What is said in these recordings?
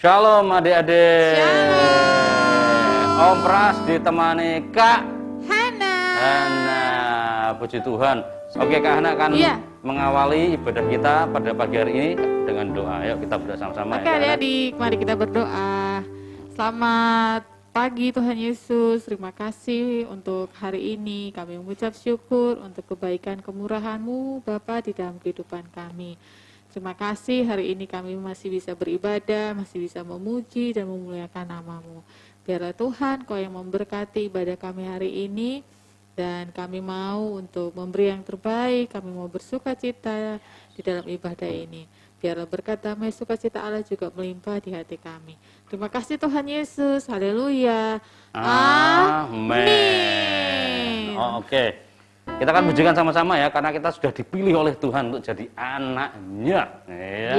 Shalom adik-adik. Shalom. Om Pras ditemani Kak Hana. Puji Tuhan. Oke, Kak Hana akan Iya. mengawali ibadah kita pada pagi hari ini dengan doa. Ayo kita berdoa sama-sama. Oke adik-adik, mari kita berdoa. Selamat pagi Tuhan Yesus, terima kasih untuk hari ini. Kami mengucap syukur untuk kebaikan kemurahan-Mu Bapa di dalam kehidupan kami. Terima kasih hari ini kami masih bisa beribadah, masih bisa memuji dan memuliakan nama-Mu. Biarlah Tuhan Kau yang memberkati ibadah kami hari ini, dan kami mau untuk memberi yang terbaik, kami mau bersukacita di dalam ibadah ini. Biarlah berkat damai sukacita Allah juga melimpah di hati kami. Terima kasih Tuhan Yesus, haleluya. Amin. Oh, oke. Kita akan pujikan sama-sama ya, karena kita sudah dipilih oleh Tuhan untuk jadi anaknya. Ya.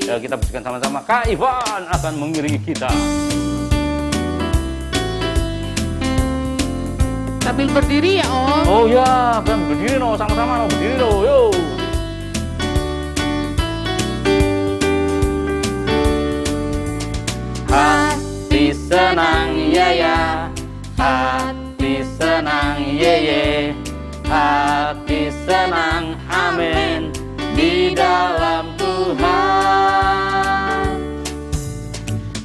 Ya, kita pujikan sama-sama. Kak Ivan akan mengiringi kita. Sambil berdiri ya Om. Oh ya, berdiri no, sama-sama no, berdiri no, yo. Hati senang ya ya, hati senang ye ye, hati senang amin di dalam Tuhan.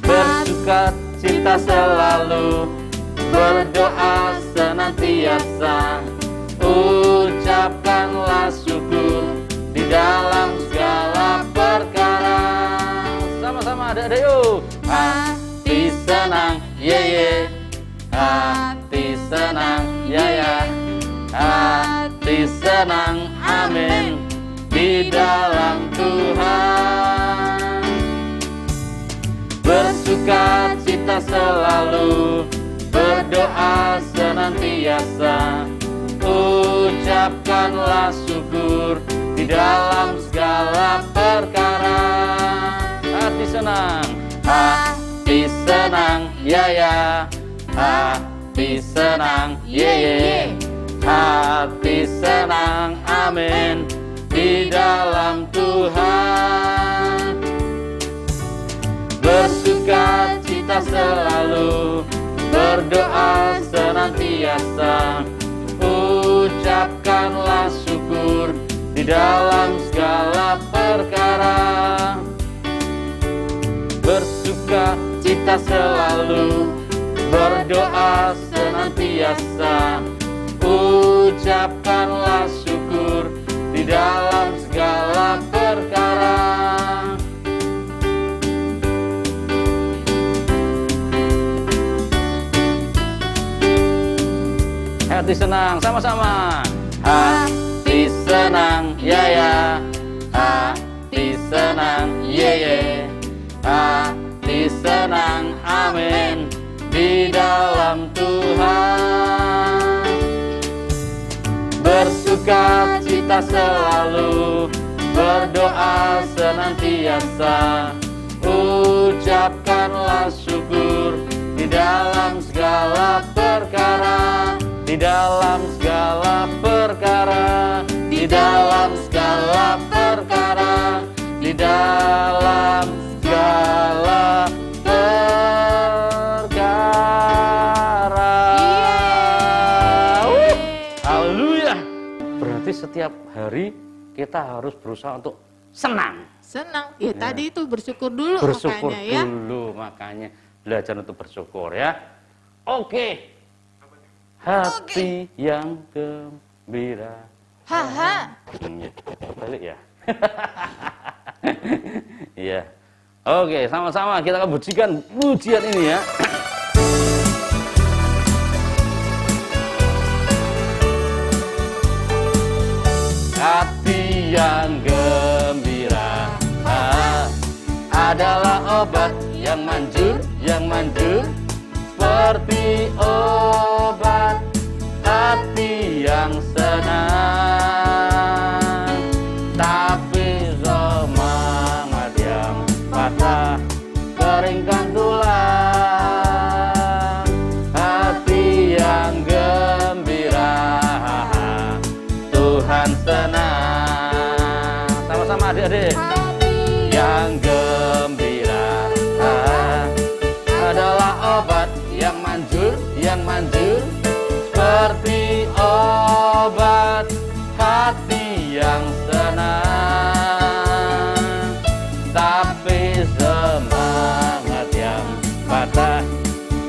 Bersuka cita selalu, berdoa senantiasa, ucapkanlah syukur di dalam segala perkara. Sama-sama adik-adik yuk. Hati senang ye ye, hati senang ya ya, hati senang amin di dalam Tuhan. Bersuka cita selalu, berdoa senantiasa, ucapkanlah syukur di dalam segala perkara. Hati senang ya ya, hati senang ye ye, hati senang amin di dalam Tuhan. Bersuka cita selalu, berdoa senantiasa, ucapkanlah syukur di dalam segala perkara. Bersuka cita selalu, berdoa senantiasa, ucapkanlah syukur di dalam segala perkara. Hati senang, sama-sama. Hati senang, ya ya. Hati senang, ye ye. Hati senang, amin di dalam Tuhan. Bersuka cita selalu, berdoa senantiasa, ucapkanlah syukur di dalam segala perkara. Di dalam segala perkara, di dalam segala perkara, di dalam segala perkara. Haleluya. Berarti setiap hari kita harus berusaha untuk senang. Senang. Ya, tadi itu bersyukur dulu Bersyukur makanya ya. dulu, makanya belajar untuk bersyukur ya. Oke. Hati yang gembira. Haha. Balik ya. Iya. Oke, sama-sama kita akan pujikan pujian ini ya. Hati yang gembira, adalah obat yang manjur, seperti obat hati yang senang. Tapi semangat yang patah keringkan tulang. Hati yang gembira Tuhan senang. Sama-sama adik-adik. Yang gembira adalah obat yang manjur, seperti obat hati yang senang. Tapi semangat yang patah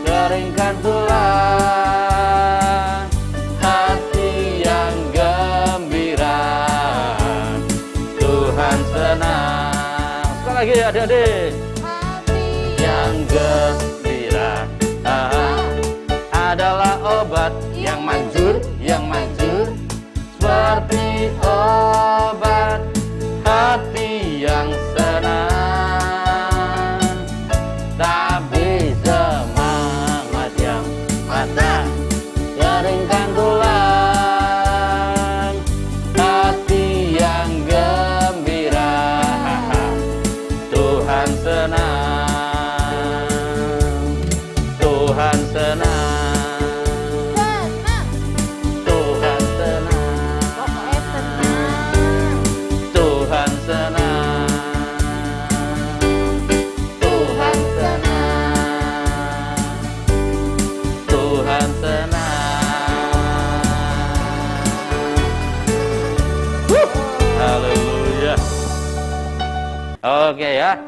keringkan tulang. Hati yang gembira Tuhan senang. Sekali lagi adik-adik. Yang gembira adalah obat yang manjur, seperti obat hati yang senang. Tapi semangat yang patah keringkan tulang. Hati yang gembira Tuhan senang. Tuhan senang. Tuhan senang. Tuhan senang. Tuhan senang. Tuhan senang. Haleluya. Oke ya.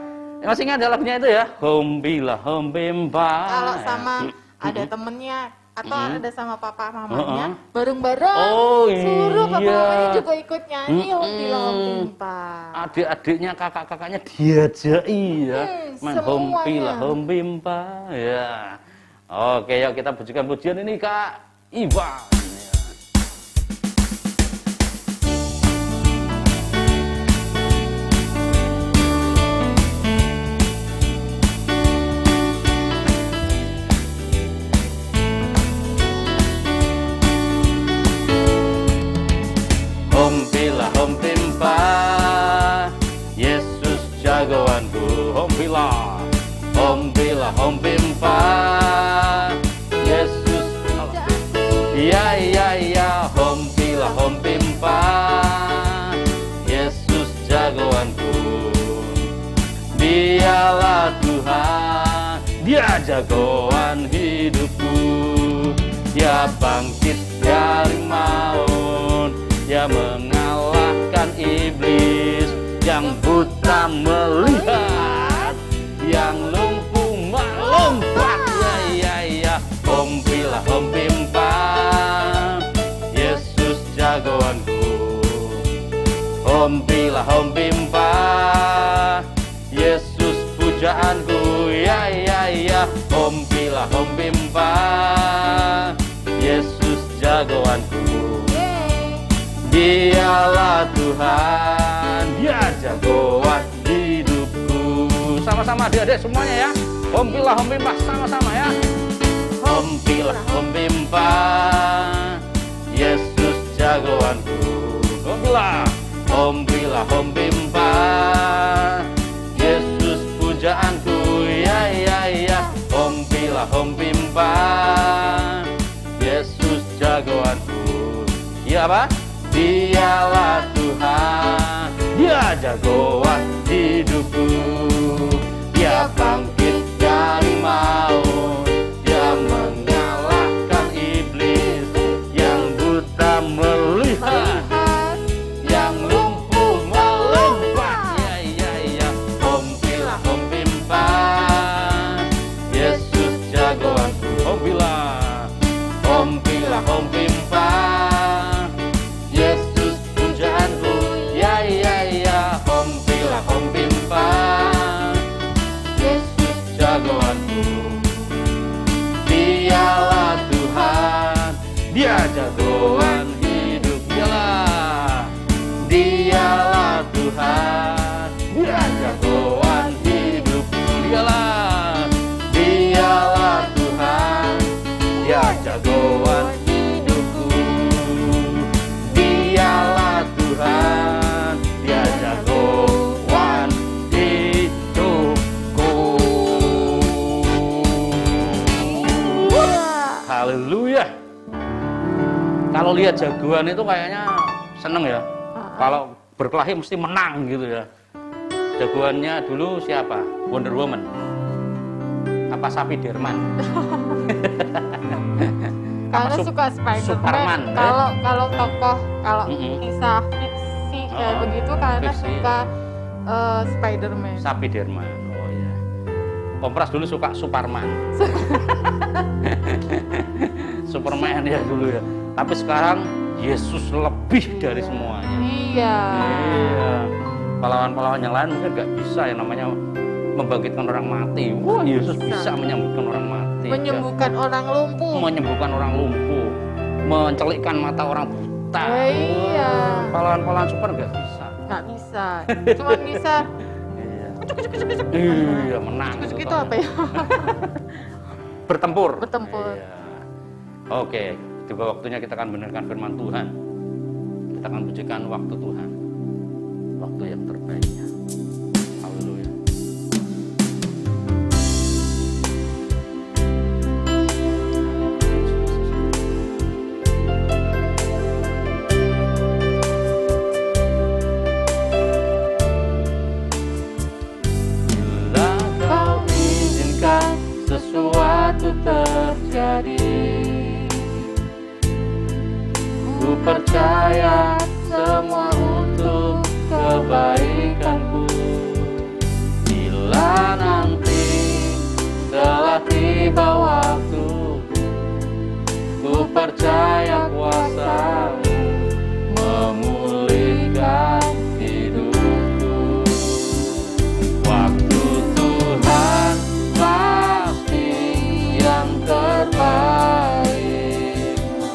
Masih ingat lagunya itu ya? Hombila hombimba. Kalau sama ada temennya atau ada sama papa mamanya bareng-bareng, suruh papa mamanya juga ikut nyanyi Hombila hombimba. Adik-adiknya, kakak-kakaknya diajaki ya. Main hombila hombimba ya. Oke, yuk kita pujikan pujian ini Kak Ivan. Hombila hombimba, Yesus jagoanku. Hombila, hombila hombimba, Yesus. Ya ya ya, hombila hombimba, Yesus jagoanku. Dialah Tuhan, Dia jagoan hidupku. Dia bangkit dari maut, Dia mengalahkan iblis. Yang buta melihat, yang lumpuh melompat. Ya ya ya, hombila hombimba, Yesus jagoanku. Hombila hombimba, Yesus pujaanku. Ya ya ya, hombila hombimba, Yesus jagoanku. Dialah Tuhan, Dia jagoan hidupku. Sama-sama adik-adik semuanya ya. Hombila hombimba sama-sama ya. Hombila hombimba, Yesus jagoanku. Hombila, hombila hombimba, Yesus pujaanku. Ya ya ya, hombila hombimba, Yesus jagoanku. Ya apa? Dialah Tuhan, Dia jagoan hidupku. Dia bangkit dari maut, Dia mengalahkan iblis. Yang buta melihat, yang lumpuh melompat. Ya ya ya, hombila hombimba, Yesus jagoanku. Hombila, hombila hombimba, Yesus pujaanku. Ya ya ya, hombila lihat jagoan itu kayaknya seneng ya. Kalau berkelahi mesti menang gitu ya. Jagoannya dulu siapa? Wonder Woman. Apa Sapi Derman? Karena suka Spider-Man. Kalau tokoh, kalau kisah fiksi kayak begitu karena fiksi. suka Spider-Man. Sapi Derman. Oh iya. Kompras dulu suka Superman. Superman ya dulu ya. Tapi sekarang Yesus lebih dari semuanya. Iya. Iya. Pahlawan-pahlawan yang lain mungkin nggak bisa yang namanya membangkitkan orang mati. Wah, Yesus bisa menyembuhkan orang mati. Menyembuhkan orang lumpuh. Menyembuhkan orang lumpuh. Mencelikkan mata orang buta. Iya. Pahlawan-pahlawan super nggak bisa. Nggak bisa. Cuma bisa. Iya, menang. Itu apa ya? Bertempur. Bertempur. Iya. Oke, tiba waktunya kita akan mendengarkan firman Tuhan. Kita akan pujikan waktu Tuhan. Waktu yang terbaiknya. Haleluya. Bila kau izinkan sesuatu terjadi, ku percaya semua untuk kebaikanku. Bila nanti telah tiba waktu, ku percaya kuasa-Mu memulihkan hidupku. Waktu Tuhan pasti yang terbaik,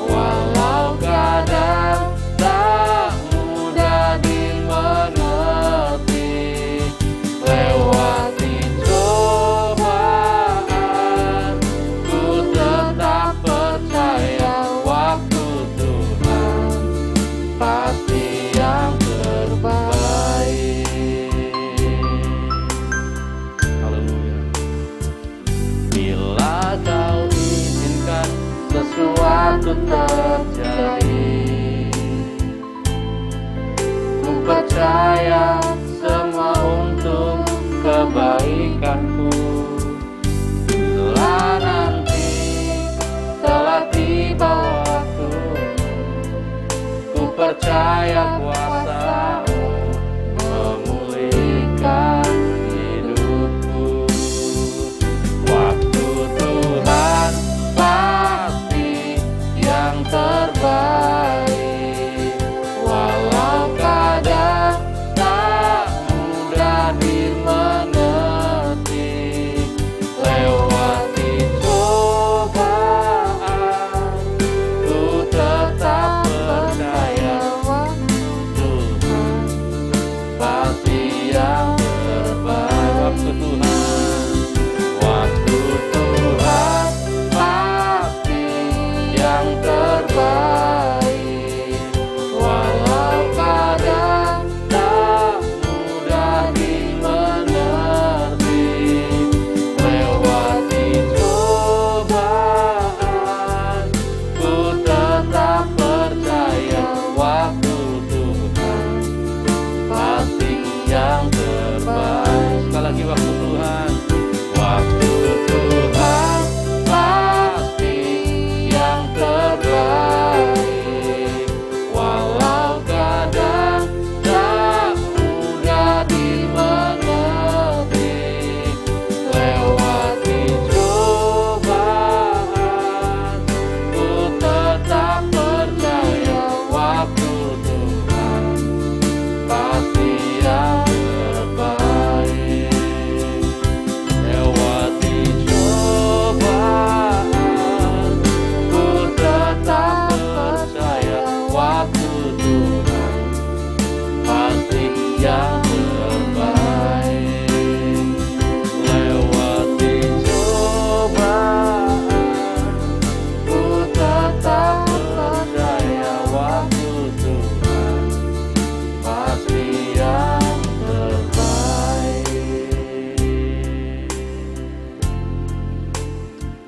walau kadang tak mudah dimengerti. Lewati cobaan, ku tetap percaya waktu Tuhan pasti yang terbaik. Haleluya. Bila kau izinkan sesuatu terjadi, ku percaya semua untuk kebaikanku. Bila nanti telah tiba waktu, ku percaya kuasa-Mu memulihkan hidupku. Waktu Tuhan pasti yang terbaik, walau kadang tak mudah dimengerti. Lewati cobaan, ku tetap percaya Tuhan pasti yang terbaik. Waktu Tuhan pasti yang terbaik, walau kadang tak mudah dimengerti. Lewati cobaan, ku tetap percaya waktu Tuhan pasti yang terbaik. Sekali lagi, waktu Tuhan. Waktu Tuhan pasti yang terbaik, walau kadang tak mudah dimengerti. Lewati cobaan, ku tetap percaya waktu Tuhan pasti yang terbaik. Lewati cobaan, ku tetap percaya waktu Tuhan pasti yang terbaik. Lewati cobaan, ku tetap percaya waktu Tuhan pasti yang terbaik.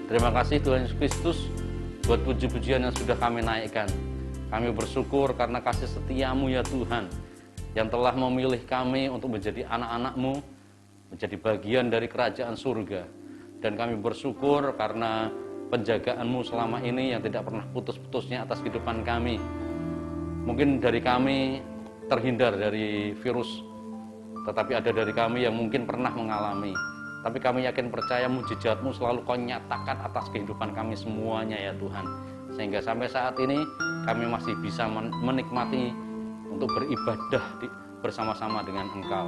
Terima kasih Tuhan Yesus Kristus buat puji-pujian yang sudah kami naikkan. Kami bersyukur karena kasih setiamu ya Tuhan, yang telah memilih kami untuk menjadi anak-anak-Mu, menjadi bagian dari kerajaan surga. Dan kami bersyukur karena penjagaan-Mu selama ini yang tidak pernah putus-putusnya atas kehidupan kami. Mungkin dari kami terhindar dari virus, tetapi ada dari kami yang mungkin pernah mengalami. Tapi kami yakin percaya mujizat-Mu selalu Kau nyatakan atas kehidupan kami semuanya ya Tuhan. Sehingga sampai saat ini kami masih bisa menikmati untuk beribadah bersama-sama dengan Engkau.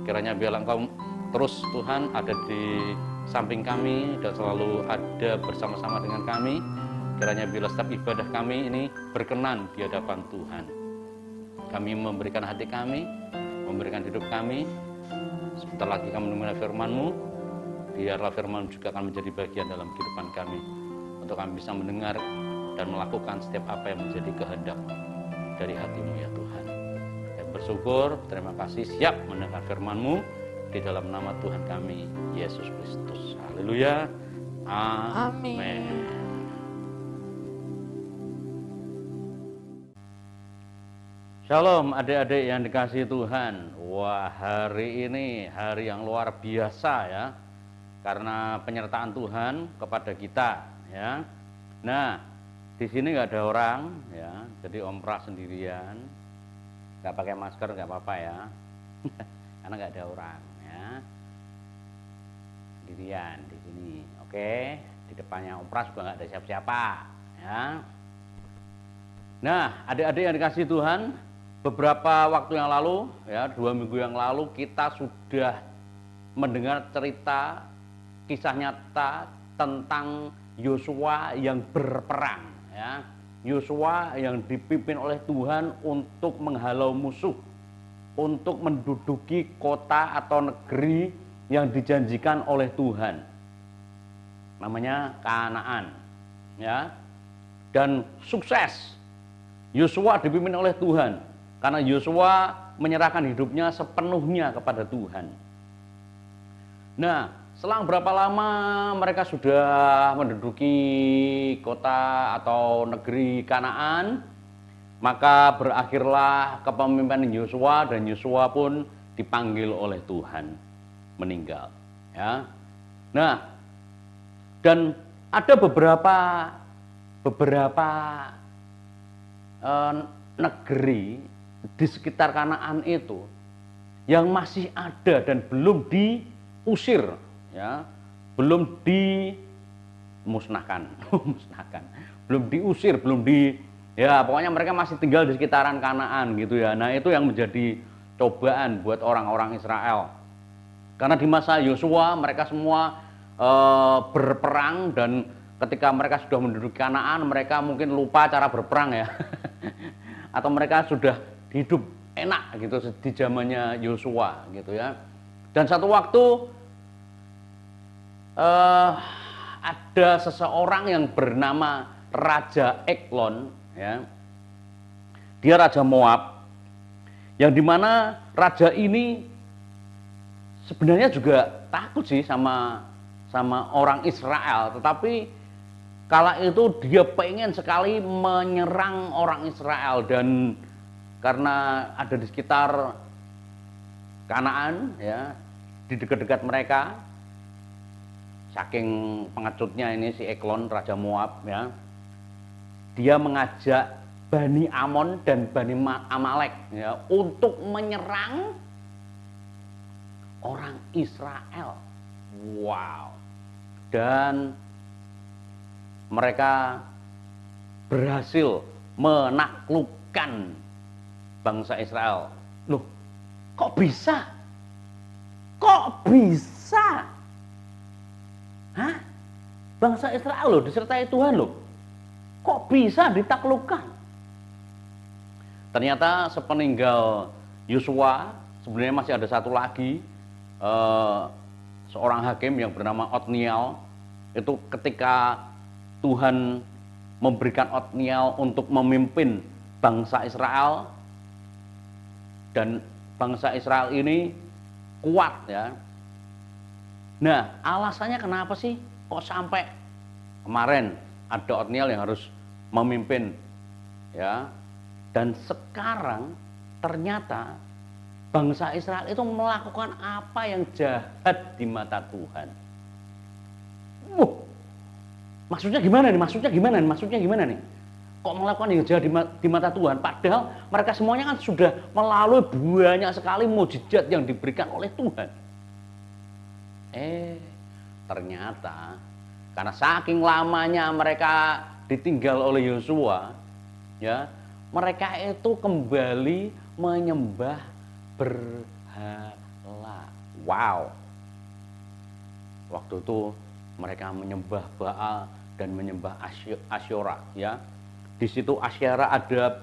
Kiranya biarlah Engkau terus Tuhan ada di samping kami dan selalu ada bersama-sama dengan kami. Kiranya bila setiap ibadah kami ini berkenan di hadapan Tuhan. Kami memberikan hati kami, memberikan hidup kami. Sebentar lagi kami mendengar firman-Mu, biarlah firman juga akan menjadi bagian dalam kehidupan kami, untuk kami bisa mendengar dan melakukan setiap apa yang menjadi kehendak dari hati-Mu ya Tuhan. Dan bersyukur, terima kasih, siap mendengar firman-Mu di dalam nama Tuhan kami, Yesus Kristus. Haleluya. Amin. Shalom adik-adik yang dikasihi Tuhan. Wah, hari ini hari yang luar biasa ya, karena penyertaan Tuhan kepada kita ya. Nah, di sini nggak ada orang ya, jadi Om Pras sendirian, nggak pakai masker nggak apa-apa ya, karena nggak ada orang ya, sendirian di sini. Oke, di depannya Om Pras juga nggak ada siapa-siapa ya. Nah, adik-adik yang dikasihi Tuhan, beberapa waktu yang lalu ya, 2 minggu yang lalu kita sudah mendengar cerita kisah nyata tentang Yosua yang berperang ya. Yosua yang dipimpin oleh Tuhan untuk menghalau musuh, untuk menduduki kota atau negeri yang dijanjikan oleh Tuhan, namanya Kanaan ya. Dan sukses. Yosua dipimpin oleh Tuhan karena Yosua menyerahkan hidupnya sepenuhnya kepada Tuhan. Nah, selang berapa lama mereka sudah menduduki kota atau negeri Kanaan, maka berakhirlah kepemimpinan Yosua dan Yosua pun dipanggil oleh Tuhan meninggal ya. Nah, dan ada beberapa negeri di sekitar Kanaan itu yang masih ada dan belum diusir ya, belum dimusnahkan, belum diusir, ya pokoknya mereka masih tinggal di sekitaran Kanaan gitu ya. Nah, itu yang menjadi cobaan buat orang-orang Israel. Karena di masa Yosua mereka semua berperang, dan ketika mereka sudah menduduki Kanaan, mereka mungkin lupa cara berperang ya. Atau mereka sudah hidup enak gitu di zamannya Yosua gitu ya. Dan satu waktu ada seseorang yang bernama Raja Eglon ya. Dia raja Moab, yang dimana raja ini sebenarnya juga takut sih sama orang Israel, tetapi kala itu dia pengen sekali menyerang orang Israel. Dan karena ada di sekitar Kanaan ya, di dekat-dekat mereka, saking pengecutnya ini si Eglon raja Moab ya, dia mengajak Bani Amon dan Bani Amalek ya untuk menyerang orang Israel. Wow. Dan mereka berhasil menaklukkan bangsa Israel. Loh, kok bisa? Kok bisa? Hah? Bangsa Israel loh, disertai Tuhan loh. Kok bisa ditaklukkan? Ternyata sepeninggal Yosua, sebenarnya masih ada satu lagi, seorang hakim yang bernama Otniel. Itu ketika Tuhan memberikan Otniel untuk memimpin bangsa Israel, dan bangsa Israel ini kuat ya. Nah, alasannya kenapa sih kok sampai kemarin ada Otniel yang harus memimpin Ya. Dan sekarang ternyata bangsa Israel itu melakukan apa yang jahat di mata Tuhan. Maksudnya gimana nih? Maksudnya gimana nih? Kok melakukan yang jahat di mata Tuhan? Padahal mereka semuanya kan sudah melalui banyak sekali mukjizat yang diberikan oleh Tuhan. Ternyata karena saking lamanya mereka ditinggal oleh Yosua, ya, mereka itu kembali menyembah berhala. Wow. Waktu itu mereka menyembah Baal dan menyembah Asyura, ya. Di situ Asyura ada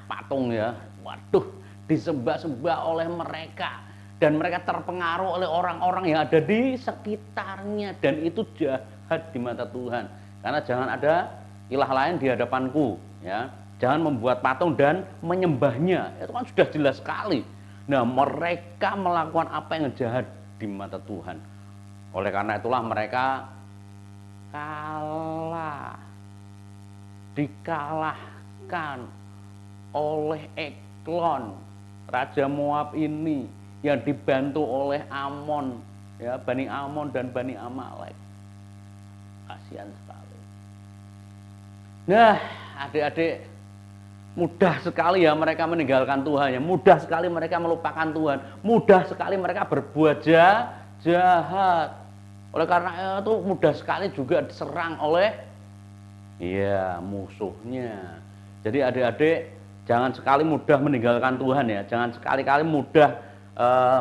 patung, ya. Waduh, disembah-sembah oleh mereka dan mereka terpengaruh oleh orang-orang yang ada di sekitarnya, dan itu jahat di mata Tuhan. Karena jangan ada ilah lain di hadapanku, ya. Jangan membuat patung dan menyembahnya. Itu kan sudah jelas sekali. Nah, mereka melakukan apa yang jahat di mata Tuhan. Oleh karena itulah mereka kalah, dikalahkan oleh Eglon, raja Moab ini, yang dibantu oleh Amon, ya, Bani Amon dan Bani Amalek. Kasihan sekali. Nah, adik-adik, mudah sekali ya mereka meninggalkan Tuhan, ya. Mudah sekali mereka melupakan Tuhan. Mudah sekali mereka berbuat jahat. Oleh karena itu mudah sekali juga diserang oleh musuhnya. Jadi adik-adik, jangan sekali mudah meninggalkan Tuhan, ya. Jangan sekali-kali mudah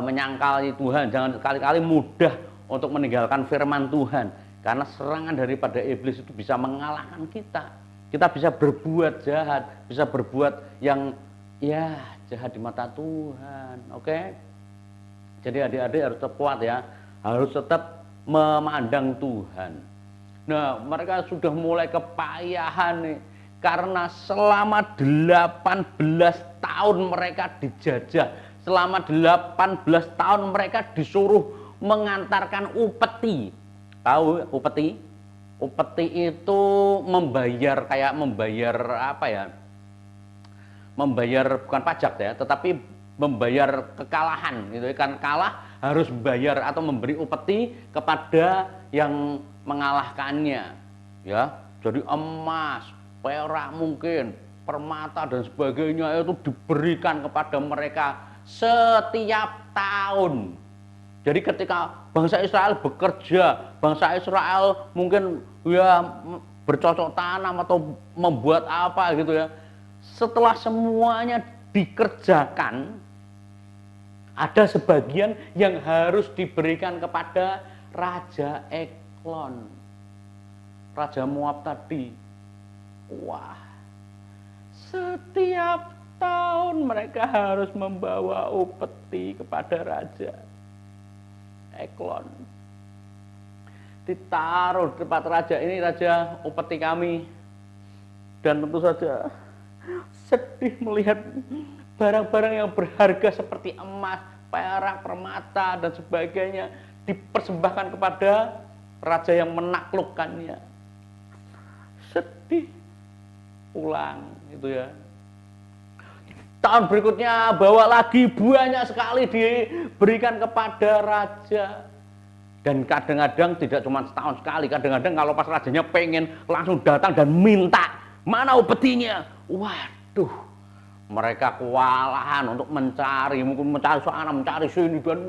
menyangkali Tuhan. Jangan sekali-kali mudah untuk meninggalkan firman Tuhan. Karena serangan daripada iblis itu bisa mengalahkan kita. Kita bisa berbuat jahat, bisa berbuat yang jahat di mata Tuhan. Oke? Jadi adik-adik harus tetap kuat, ya. Harus tetap memandang Tuhan. Nah, mereka sudah mulai kepayahan nih, karena selama 18 tahun mereka dijajah. Selama 18 tahun mereka disuruh mengantarkan upeti. Tahu upeti? Upeti itu membayar, kayak membayar apa ya? Membayar bukan pajak, ya, tetapi membayar kekalahan gitu. Kan kalah harus bayar atau memberi upeti kepada yang mengalahkannya, ya. Jadi emas, perak mungkin, permata dan sebagainya itu diberikan kepada mereka setiap tahun. Jadi ketika bangsa Israel bekerja, bangsa Israel mungkin bercocok tanam atau membuat apa gitu, ya. Setelah semuanya dikerjakan, ada sebagian yang harus diberikan kepada Raja Eglon, Raja Moab tadi. Wah, setiap tahun mereka harus membawa upeti kepada Raja Eglon. Ditaruh di tempat raja ini, raja, upeti kami. Dan tentu saja sedih melihat barang-barang yang berharga seperti emas, perak, permata dan sebagainya dipersembahkan kepada raja yang menaklukkannya. Sedih. Pulang itu, ya. Tahun berikutnya bawa lagi, banyak sekali diberikan kepada raja. Dan kadang-kadang tidak cuma setahun sekali, kadang-kadang kalau pas rajanya pengen langsung datang dan minta, mana upetinya? Waduh, mereka kewalahan untuk mencari, mungkin mencari sana, mencari sini, dan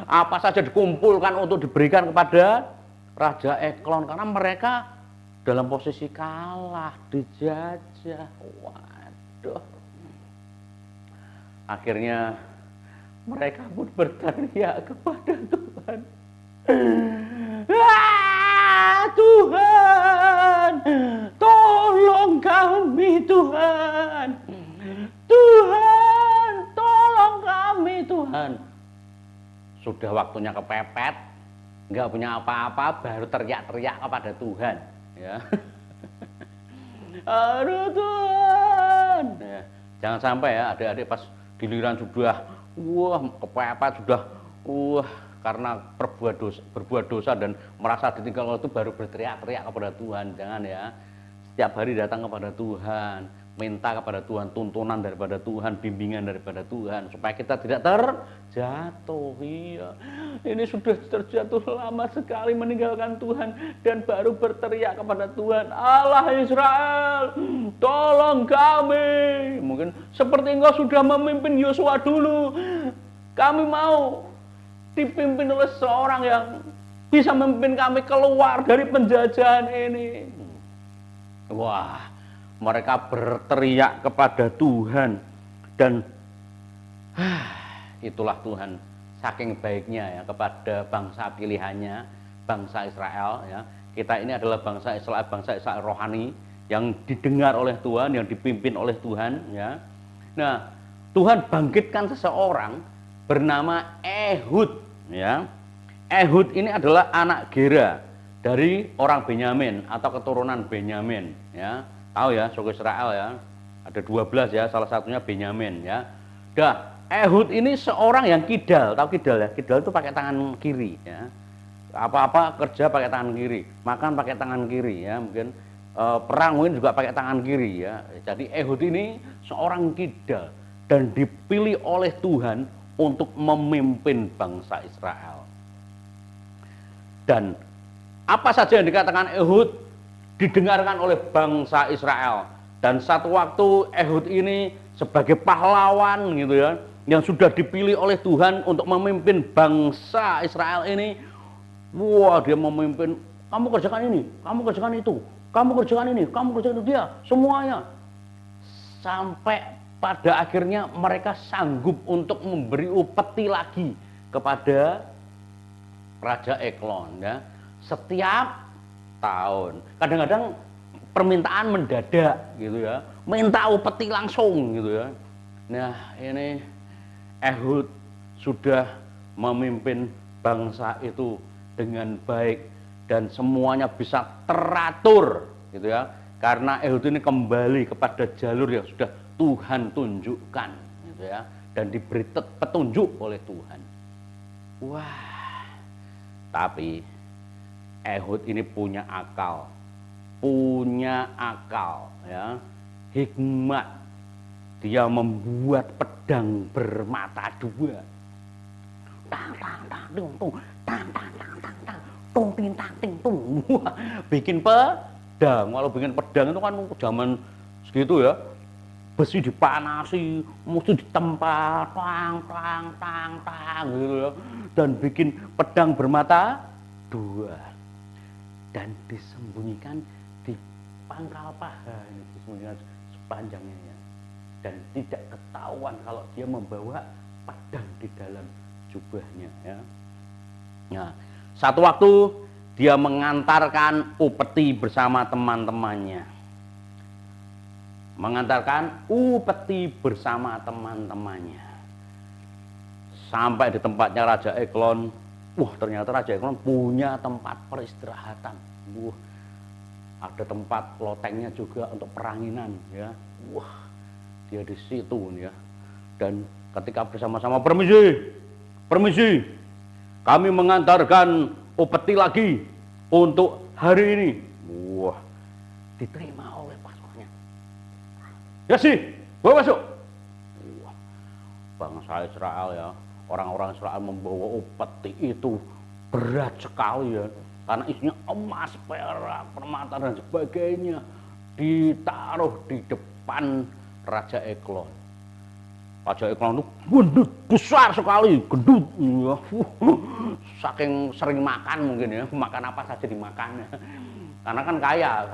apa saja dikumpulkan untuk diberikan kepada Raja Eglon, karena mereka dalam posisi kalah, dijajah. Waduh. Akhirnya mereka pun berteriak kepada Tuhan. Tuhan, tolong kami, Tuhan. Tuhan, tolong kami, Tuhan. Sudah waktunya kepepet, nggak punya apa-apa, baru teriak-teriak kepada Tuhan, ya. Aduh Tuhan, ya. Jangan sampai, ya, adik-adik pas giliran sudah kepepet, sudah karena berbuat dosa dan merasa ditinggal itu baru berteriak-teriak kepada Tuhan. Jangan, ya. Setiap hari datang kepada Tuhan, minta kepada Tuhan tuntunan daripada Tuhan, bimbingan daripada Tuhan supaya kita tidak terjatuh. Iya, ini sudah terjatuh lama sekali meninggalkan Tuhan dan baru berteriak kepada Tuhan, Allah Israel, tolong kami. Mungkin seperti engkau sudah memimpin Yosua dulu, kami mau dipimpin oleh seorang yang bisa memimpin kami keluar dari penjajahan ini. Wah, mereka berteriak kepada Tuhan dan itulah Tuhan saking baiknya ya kepada bangsa pilihannya, bangsa Israel ya. Kita ini adalah bangsa Israel rohani yang didengar oleh Tuhan, yang dipimpin oleh Tuhan ya. Nah, Tuhan bangkitkan seseorang bernama Ehud ya. Ehud ini adalah anak Gera dari orang Benyamin atau keturunan Benyamin ya. Tahu ya, suku Israel ya. Ada 12 ya, salah satunya Benyamin ya. Dah, Ehud ini seorang yang kidal, tahu kidal ya? Kidal itu pakai tangan kiri ya. Apa-apa kerja pakai tangan kiri, makan pakai tangan kiri ya, mungkin perang mungkin juga pakai tangan kiri ya. Jadi Ehud ini seorang kidal dan dipilih oleh Tuhan untuk memimpin bangsa Israel. Dan apa saja yang dikatakan Ehud didengarkan oleh bangsa Israel. Dan satu waktu Ehud ini sebagai pahlawan gitu ya, yang sudah dipilih oleh Tuhan untuk memimpin bangsa Israel ini. Wah, dia memimpin, kamu kerjakan ini, kamu kerjakan itu, kamu kerjakan ini, kamu kerjakan itu, dia semuanya. Sampai pada akhirnya mereka sanggup untuk memberi upeti lagi kepada Raja Eglon ya. Setiap tahun. Kadang-kadang permintaan mendadak gitu ya. Minta upeti langsung gitu ya. Nah, ini Ehud sudah memimpin bangsa itu dengan baik dan semuanya bisa teratur gitu ya. Karena Ehud ini kembali kepada jalur yang sudah Tuhan tunjukkan gitu ya, dan diberi petunjuk oleh Tuhan. Wah. Tapi Ehud ini punya akal ya, hikmat. Dia membuat pedang bermata dua. Tang tang tang tung tung, tang tang tang tang tang, tung ting tang ting tung. Bikin pedang. Kalau bikin pedang itu kan zaman segitu ya, besi dipanasi, mesti ditempa, tang tang tang tang gitu ya, dan bikin pedang bermata dua. Dan disembunyikan di pangkal paha, disembunyikan sepanjangnya ya. Dan tidak ketahuan kalau dia membawa pedang di dalam jubahnya ya. Nah, satu waktu dia mengantarkan upeti bersama teman-temannya. Sampai di tempatnya Raja Eglon. Wah, ternyata Raja Eglon punya tempat peristirahatan. Wah, ada tempat lotengnya juga untuk peranginan ya. Wah, dia di situ ya. Dan ketika bersama-sama, permisi, kami mengantarkan upeti lagi untuk hari ini. Wah, diterima oleh pasukannya. Ya sih, bawa masuk. Wah, bangsa Israel ya, orang-orang Israel membawa upeti itu berat sekali ya, karena isinya emas, perak, permata dan sebagainya, ditaruh di depan Raja Eglon. Raja Eglon itu gendut, besar sekali, gendut ya. Saking sering makan mungkin ya, makan apa saja dimakan ya. Karena kan kaya,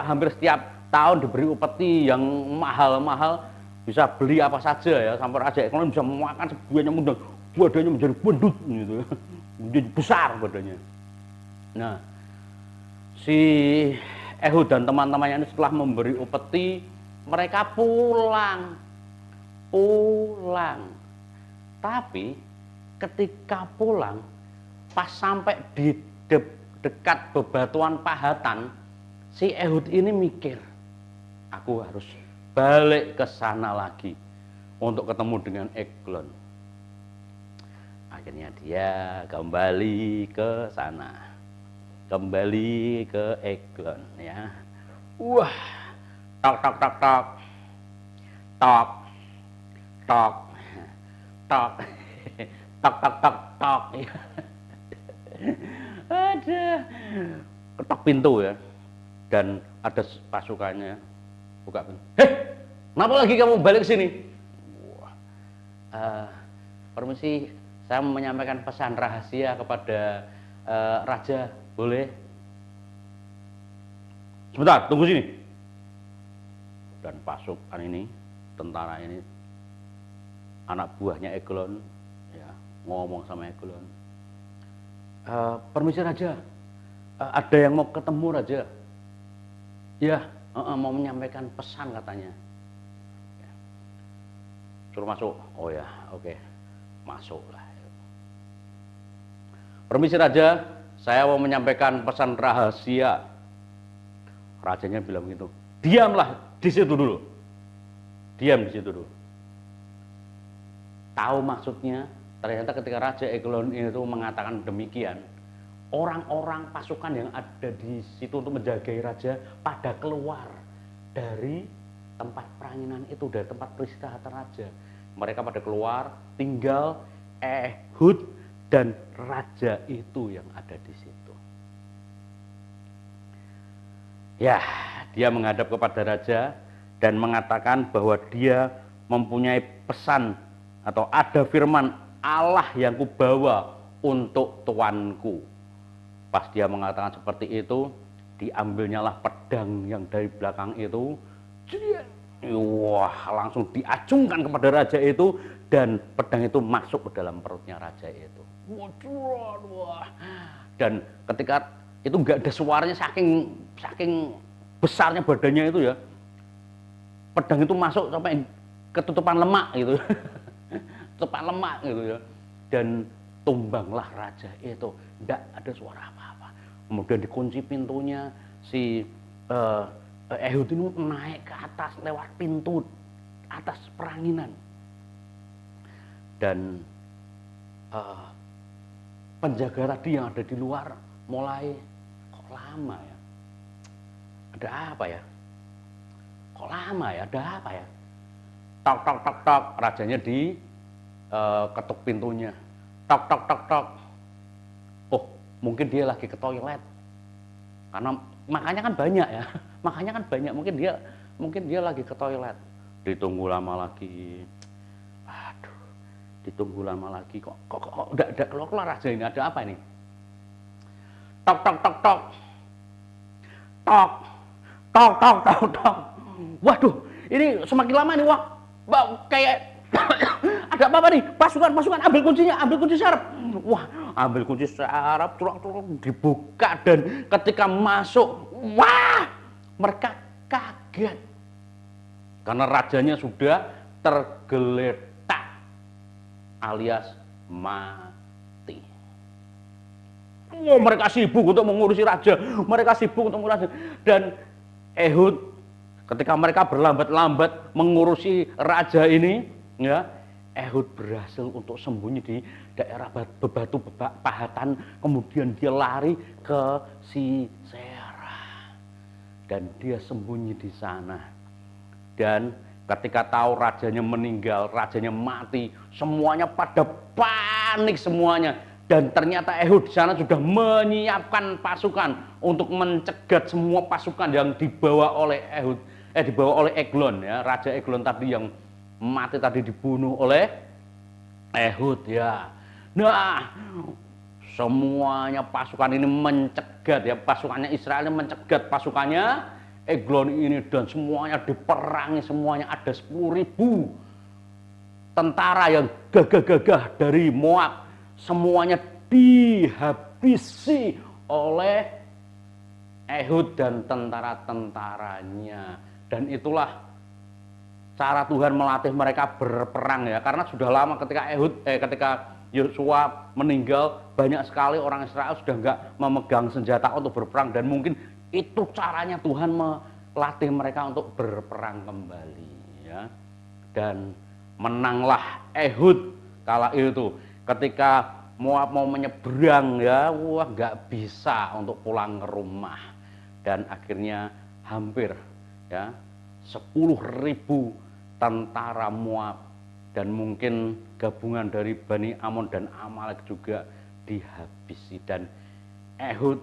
hampir setiap tahun diberi upeti yang mahal-mahal, bisa beli apa saja ya, sampai Raja Eglon bisa memakan sebuahnya mudah, badannya menjadi gendut gitu ya. Menjadi besar badannya. Nah, si Ehud dan teman-temannya ini setelah memberi upeti, mereka pulang. Tapi ketika pulang, pas sampai di dekat bebatuan Pahatan, si Ehud ini mikir, aku harus balik ke sana lagi untuk ketemu dengan Eglon. Akhirnya dia kembali ke sana, kembali ke Eglon ya. Wah, tok tok tok tok. tok tok tok tok tok tok tok. Ada ketok pintu ya, dan ada pasukannya buka pintu. Kenapa lagi kamu balik sini? Wah, permisi, saya mau menyampaikan pesan rahasia kepada raja, boleh? Sebentar, tunggu sini. Dan pasukan ini, tentara ini, anak buahnya Eglon, ya, ngomong sama Eglon. Permisi raja, ada yang mau ketemu raja. Ya, mau menyampaikan pesan katanya. Suruh masuk. Oh ya, oke. Masuklah. Permisi raja, saya mau menyampaikan pesan rahasia. Rajanya bilang gitu. Diamlah di situ dulu. Diam di situ dulu. Tahu maksudnya? Ternyata ketika Raja Eglon itu mengatakan demikian, orang-orang pasukan yang ada di situ untuk menjagai raja pada keluar dari tempat peranginan itu, dari tempat peristirahatan raja. Mereka pada keluar, tinggal Ehud dan raja itu yang ada di situ. Ya, dia menghadap kepada raja dan mengatakan bahwa dia mempunyai pesan atau ada firman Allah yang kubawa untuk tuanku. Pas dia mengatakan seperti itu, diambilnyalah pedang yang dari belakang itu. Wah, langsung diacungkan kepada raja itu, dan pedang itu masuk ke dalam perutnya raja itu. Wah. Dan ketika itu nggak ada suaranya, saking besarnya badannya itu ya, pedang itu masuk sampai ketutupan lemak gitu. Tutupan lemak gitu ya. Dan tumbanglah raja itu, tidak ada suara apa-apa. Kemudian dikunci pintunya, si Ehud ini naik ke atas lewat pintu atas peranginan. Dan penjaga tadi yang ada di luar mulai, kok lama ya? Ada apa ya? Kok lama ya? Ada apa ya? Tok tok tok tok, rajanya di ketuk pintunya. Tok tok tok tok. Oh, mungkin dia lagi ke toilet. Karena makanya kan banyak ya. Makanya kan banyak, mungkin dia lagi ke toilet. Ditunggu lama lagi. Aduh, ditunggu lama lagi. Kok udah keluar raja ini, ada apa ini? Tok tok tok tok. Tok. Tok tok tok tok. Waduh, ini semakin lama nih, wah. Kayak ada apa nih? Pasukan, ambil kuncinya, ambil kunci sarap. Wah, ambil kunci sarap, turuk dibuka, dan ketika masuk, wah, mereka kaget. Karena rajanya sudah tergeletak alias mati. Wah, mereka sibuk untuk mengurusi raja, dan Ehud ketika mereka berlambat-lambat mengurusi raja ini, ya, Ehud berhasil untuk sembunyi di daerah bebatu pahatan, kemudian dia lari ke Sisera dan dia sembunyi di sana. Dan ketika tahu rajanya meninggal, rajanya mati, semuanya pada panik semuanya. Dan ternyata Ehud di sana sudah menyiapkan pasukan untuk mencegat semua pasukan yang dibawa oleh Eglon, ya, Raja Eglon tadi yang mati tadi dibunuh oleh Ehud, ya. Nah, semuanya pasukan ini mencegat, ya, pasukannya Israel mencegat pasukannya Eglon ini, dan semuanya diperangi, semuanya ada 10.000 tentara yang gagah-gagah dari Moab, semuanya dihabisi oleh Ehud dan tentara-tentaranya. Dan itulah cara Tuhan melatih mereka berperang, ya, karena sudah lama ketika Yosua meninggal, banyak sekali orang Israel sudah enggak memegang senjata untuk berperang, dan mungkin itu caranya Tuhan melatih mereka untuk berperang kembali, ya. Dan menanglah Ehud kala itu. Ketika Moab mau menyeberang, ya, wah, enggak bisa untuk pulang ke rumah, dan akhirnya hampir, ya, 10.000 tentara Moab, dan mungkin gabungan dari Bani Amon dan Amalek juga dihabisi, dan Ehud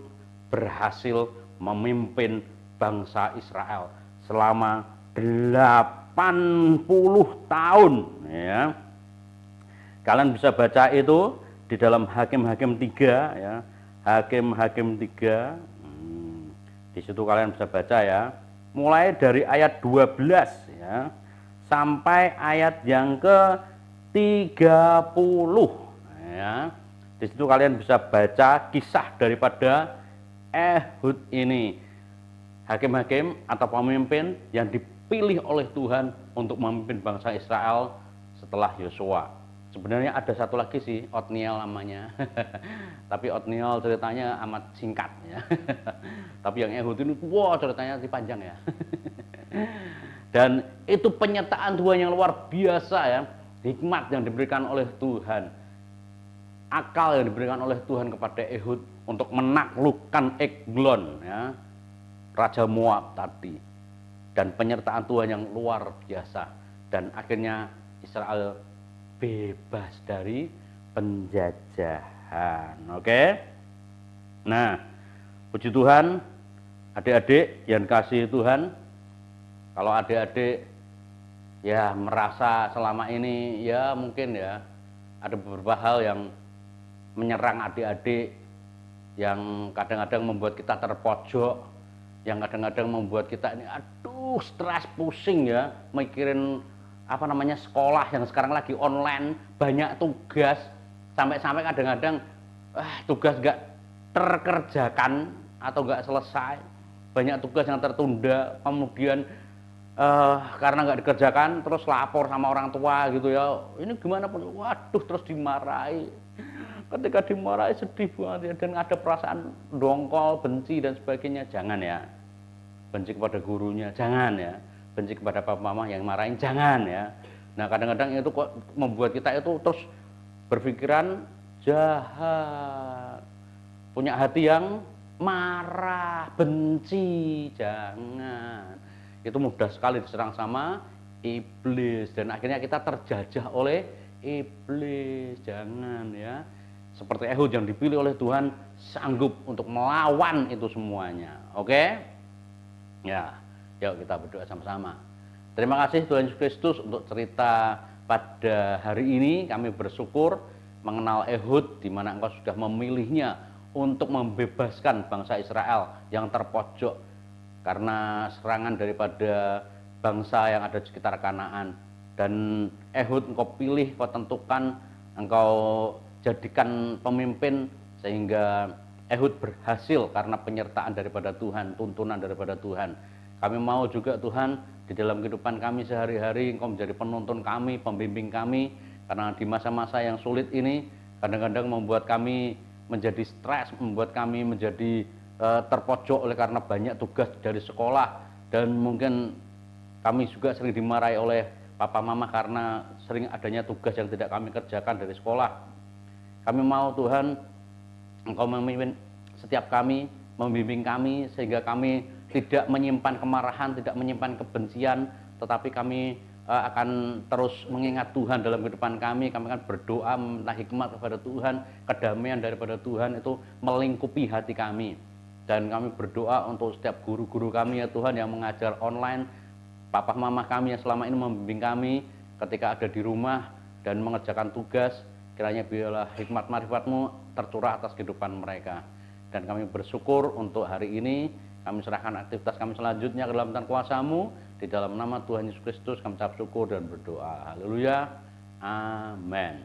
berhasil memimpin bangsa Israel selama 80 tahun ya. Kalian bisa baca itu di dalam Hakim-Hakim 3 ya. Hakim-Hakim 3. Di situ kalian bisa baca ya. Mulai dari ayat 12 ya sampai ayat yang ke-30 ya. Di situ kalian bisa baca kisah daripada Ehud ini. Hakim-hakim atau pemimpin yang dipilih oleh Tuhan untuk memimpin bangsa Israel setelah Yosua. Sebenarnya ada satu lagi sih, Otniel namanya. Tapi Otniel ceritanya amat singkat ya. Tapi yang Ehud ini, wah ceritanya panjang ya. Dan itu penyertaan Tuhan yang luar biasa ya. Hikmat yang diberikan oleh Tuhan. Akal yang diberikan oleh Tuhan kepada Ehud untuk menaklukkan Eglon ya. Raja Moab tadi, dan penyertaan Tuhan yang luar biasa, dan akhirnya Israel bebas dari penjajahan. Oke. Nah, puji Tuhan, adik-adik yang kasih Tuhan, kalau adik-adik ya merasa selama ini ya mungkin ya ada beberapa hal yang menyerang adik-adik, yang kadang-kadang membuat kita terpojok, yang kadang-kadang membuat kita ini aduh stres, pusing ya, mikirin sekolah yang sekarang lagi online, banyak tugas, sampai-sampai kadang-kadang tugas nggak terkerjakan atau nggak selesai, banyak tugas yang tertunda, kemudian karena nggak dikerjakan terus lapor sama orang tua gitu ya, ini gimana pun, waduh terus dimarahi. Ketika dimarahi sedih banget ya, dan ada perasaan dongkol, benci dan sebagainya. Jangan ya, benci kepada gurunya, jangan ya, benci kepada papa mama yang marahin, jangan ya. Nah kadang-kadang itu kok membuat kita itu terus berpikiran jahat, punya hati yang marah, benci, jangan. Itu mudah sekali diserang sama iblis, dan akhirnya kita terjajah oleh iblis, jangan ya. Seperti Ehud yang dipilih oleh Tuhan, sanggup untuk melawan itu semuanya. Oke? Ya, yuk kita berdoa sama-sama. Terima kasih Tuhan Yesus Kristus untuk cerita pada hari ini. Kami bersyukur mengenal Ehud, di mana Engkau sudah memilihnya untuk membebaskan bangsa Israel yang terpojok karena serangan daripada bangsa yang ada di sekitar Kanaan. Dan Ehud Engkau pilih, Engkau tentukan, Engkau jadikan pemimpin, sehingga Ehud berhasil karena penyertaan daripada Tuhan, tuntunan daripada Tuhan. Kami mau juga Tuhan, di dalam kehidupan kami sehari-hari Engkau menjadi penuntun kami, pembimbing kami, karena di masa-masa yang sulit ini kadang-kadang membuat kami menjadi stres, membuat kami menjadi terpojok oleh karena banyak tugas dari sekolah, dan mungkin kami juga sering dimarahi oleh papa mama karena sering adanya tugas yang tidak kami kerjakan dari sekolah. Kami mau Tuhan, Engkau memimpin setiap kami, membimbing kami, sehingga kami tidak menyimpan kemarahan, tidak menyimpan kebencian, tetapi kami akan terus mengingat Tuhan dalam kehidupan kami. Kami akan berdoa minta hikmat kepada Tuhan, kedamaian daripada Tuhan itu melingkupi hati kami. Dan kami berdoa untuk setiap guru-guru kami ya Tuhan yang mengajar online, papa mama kami yang selama ini membimbing kami ketika ada di rumah dan mengerjakan tugas. Kiranya biarlah hikmat marifat-Mu tercurah atas kehidupan mereka. Dan kami bersyukur untuk hari ini. Kami serahkan aktivitas kami selanjutnya ke dalam tangan kuasa-Mu. Di dalam nama Tuhan Yesus Kristus kami ucap syukur dan berdoa. Haleluya. Amin.